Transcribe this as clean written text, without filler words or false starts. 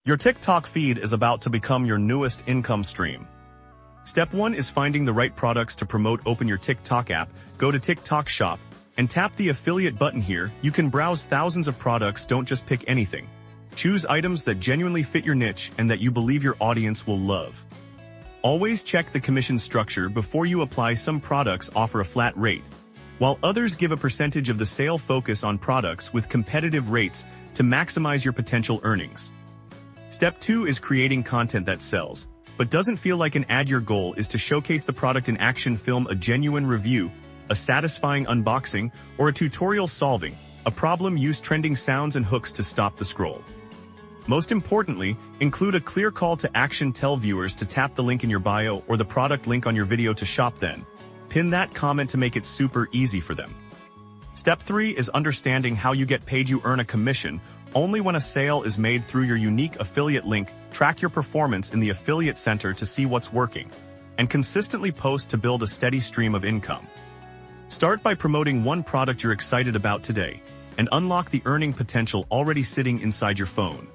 Your TikTok feed is about to become your newest income stream. Step 1 is finding the right products to promote. Open your TikTok app, go to TikTok Shop, and tap the affiliate button here. You can browse thousands of products. Don't just pick anything. Choose items that genuinely fit your niche and that you believe your audience will love. Always check the commission structure before you apply. Some products offer a flat rate, while others give a percentage of the sale. Focus on products with competitive rates to maximize your potential earnings. Step 2 is creating content that sells, but doesn't feel like an ad. Your goal is to showcase the product in action. Film a genuine review, a satisfying unboxing, or a tutorial solving a problem. Use trending sounds and hooks to stop the scroll. Most importantly, include a clear call to action. Tell viewers to tap the link in your bio or the product link on your video to shop. Then, pin that comment to make it super easy for them. Step 3 is understanding how you get paid. You earn a commission only when a sale is made through your unique affiliate link. Track your performance in the affiliate center to see what's working, and consistently post to build a steady stream of income. Start by promoting one product you're excited about today, and unlock the earning potential already sitting inside your phone.